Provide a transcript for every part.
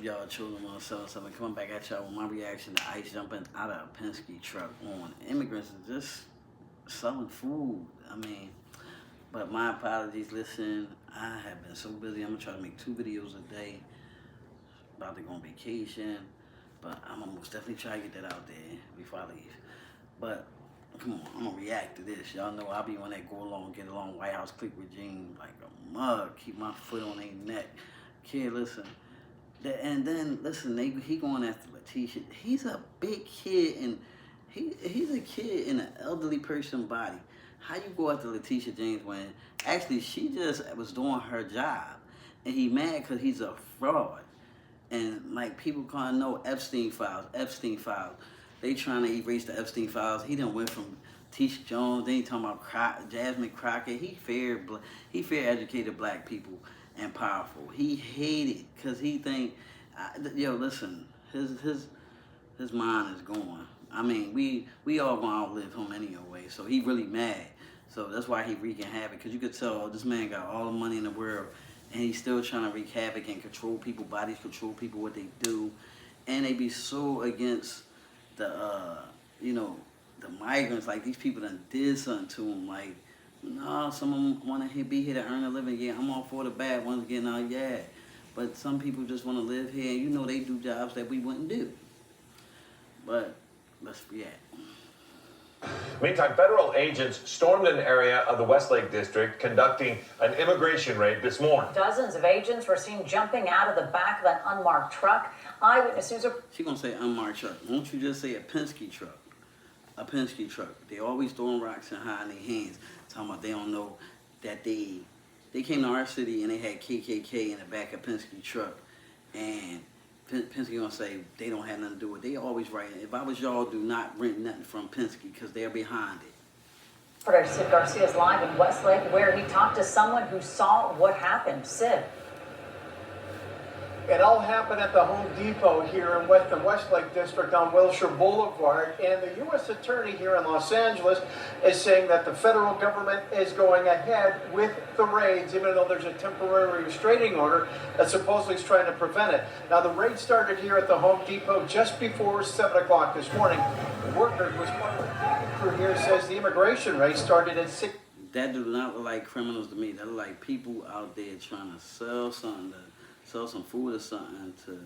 Y'all children want to sell something. Coming back at y'all with my reaction to ICE jumping out of a Penske truck on immigrants and just selling food. I mean, but my apologies. Listen, I have been so busy. I'm gonna try to make 2 videos a day. About to go on vacation, but I'm gonna most definitely try to get that out there before I leave. But come on, I'm gonna react to this. Y'all know I'll be on that go along, get along White House clique regime like a mug. Keep my foot on their neck. Kid, listen. And then listen, he going after Letitia. He's a big kid, and he's a kid in an elderly person's body. How you go after Letitia James when actually she just was doing her job, and he mad because he's a fraud, and like people can't know Epstein files. They trying to erase the Epstein files. He done went from Tisha Jones. Then he talking about Jasmine Crockett. He fair educated black people and powerful. He hated because he think, yo, listen, his mind is going. I mean, we all gonna outlive him anyway. So he really mad. So that's why he wreaking havoc. Because you could tell this man got all the money in the world, and he's still trying to wreak havoc and control people's bodies, control people what they do, and they be so against the the migrants. Like these people done did something to them. Like, no, some of them want to be here to earn a living. Yeah, I'm all for the bad ones getting out, yeah. But some people just want to live here, and they do jobs that we wouldn't do. But let's react. Meantime, federal agents stormed an area of the Westlake District conducting an immigration raid this morning. Dozens of agents were seen jumping out of the back of an unmarked truck. Eyewitnesses are... She gonna say unmarked truck. Won't you just say a Penske truck? A Penske truck. They always throwing rocks and hiding their hands. Talking about they don't know that they came to our city and they had KKK in the back of Penske truck. And Penske gonna say they don't have nothing to do with it. They always right. If I was y'all, do not rent nothing from Penske because they're behind it. Reporter Sid Garcia's live in Westlake where he talked to someone who saw what happened. Sid. It all happened at the Home Depot here in the Westlake District on Wilshire Boulevard, and the U.S. Attorney here in Los Angeles is saying that the federal government is going ahead with the raids, even though there's a temporary restraining order that supposedly is trying to prevent it. Now, the raid started here at the Home Depot just before 7 o'clock this morning. The worker who was part of the crew here says the immigration raid started at 6. That do not look like criminals to me. That look like people out there trying to sell something, sell some food or something to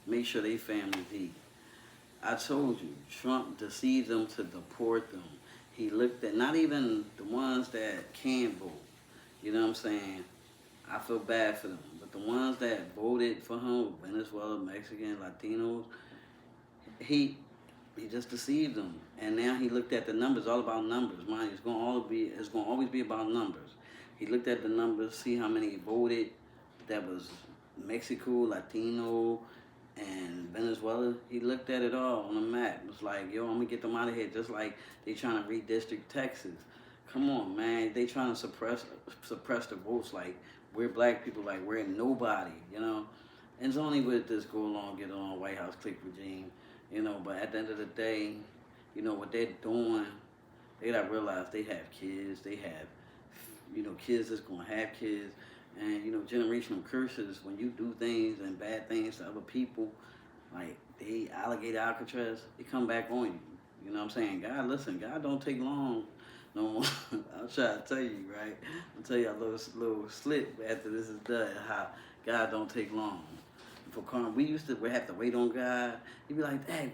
make sure they families eat. I told you, Trump deceived them to deport them. He looked at not even the ones that can vote. You know what I'm saying? I feel bad for them. But the ones that voted for him, Venezuela, Mexican, Latinos, he just deceived them. And now he looked at the numbers, all about numbers. Mind you, it's gonna always be about numbers. He looked at the numbers, see how many voted that was Mexico, Latino, and Venezuela. He looked at it all on the map. It was like, yo, I'm gonna get them out of here, just like they trying to redistrict Texas. Come on, man. They trying to suppress the votes like we're black people, like we're nobody, And it's only with this go along, get along White House clique regime, but at the end of the day, what they're doing, they gotta realize they have kids, they have, kids that's gonna have kids. And, generational curses, when you do things and bad things to other people, like they alligator Alcatraz, it come back on you. You know what I'm saying? God, listen, God don't take long no more. I'll try to tell you, right? I'll tell you a little slip after this is done, how God don't take long. For we used to have to wait on God. He'd be like, hey,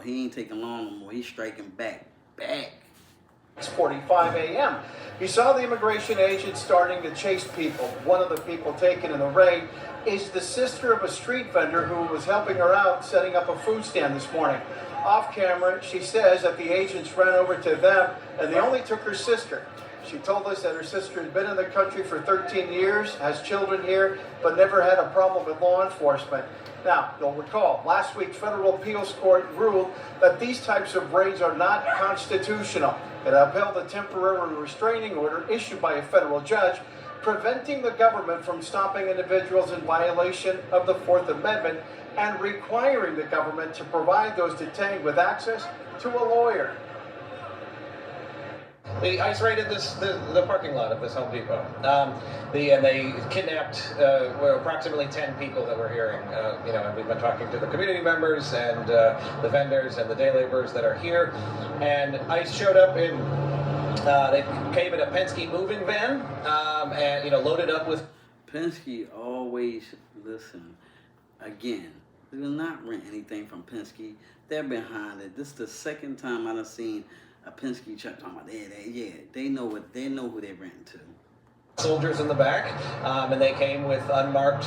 he ain't taking long no more. He's striking back. 6:45 a.m. He saw the immigration agent starting to chase people. One of the people taken in the raid is the sister of a street vendor who was helping her out setting up a food stand this morning. Off camera, she says that the agents ran over to them and they only took her sister. She told us that her sister has been in the country for 13 years, has children here, but never had a problem with law enforcement. Now, you'll recall, last week, federal appeals court ruled that these types of raids are not constitutional. It upheld a temporary restraining order issued by a federal judge, preventing the government from stopping individuals in violation of the Fourth Amendment and requiring the government to provide those detained with access to a lawyer. The ICE raided the parking lot of this Home Depot. And they kidnapped approximately 10 people that we're hearing. And we've been talking to the community members and the vendors and the day laborers that are here. And ICE showed up in. They came in a Penske moving van, and loaded up with. Penske always listen. Again, they will not rent anything from Penske. They're behind it. This is the second time I've seen a Penske truck talking about they know who they're renting to. Soldiers in the back, and they came with unmarked,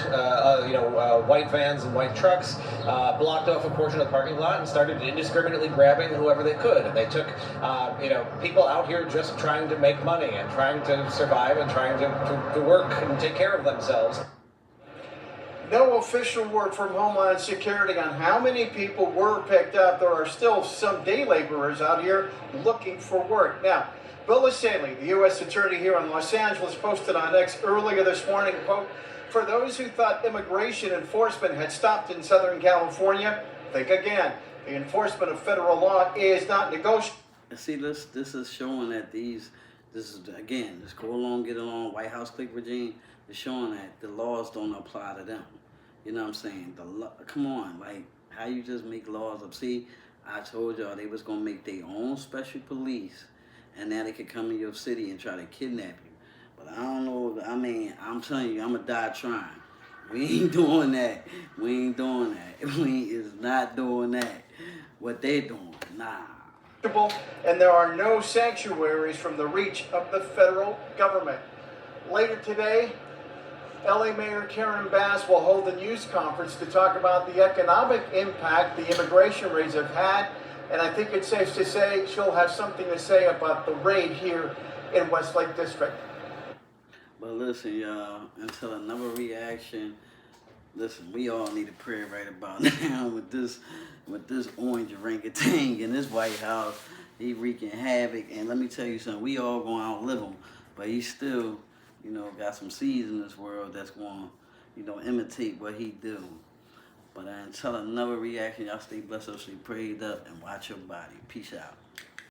white vans and white trucks, blocked off a portion of the parking lot and started indiscriminately grabbing whoever they could. And they took, people out here just trying to make money and trying to survive and trying to work and take care of themselves. No official word from Homeland Security on how many people were picked up. There are still some day laborers out here looking for work. Now, Bill Lasaley, the U.S. Attorney here in Los Angeles, posted on X earlier this morning, quote, "For those who thought immigration enforcement had stopped in Southern California, think again. The enforcement of federal law is not negotiable." See, this is showing that this go along, get along, White House clique regime is showing that the laws don't apply to them. You know what I'm saying? Come on, like, how you just make laws up? See, I told y'all they was going to make their own special police, and now they could come in your city and try to kidnap you. But I don't know. I mean, I'm telling you, I'm going to die trying. We ain't doing that. We is not doing that. What they doing, nah. And there are no sanctuaries from the reach of the federal government. Later today, LA Mayor Karen Bass will hold a news conference to talk about the economic impact the immigration raids have had. And I think it's safe to say she'll have something to say about the raid here in Westlake District. But listen, y'all, until another reaction, listen, we all need a prayer right about now with this orange orangutan in this White House. He wreaking havoc, and let me tell you something, we all gonna outlive him, but he still, got some seeds in this world that's gonna, imitate what he do. But until another reaction, y'all stay blessed, stay prayed up, and watch your body. Peace out.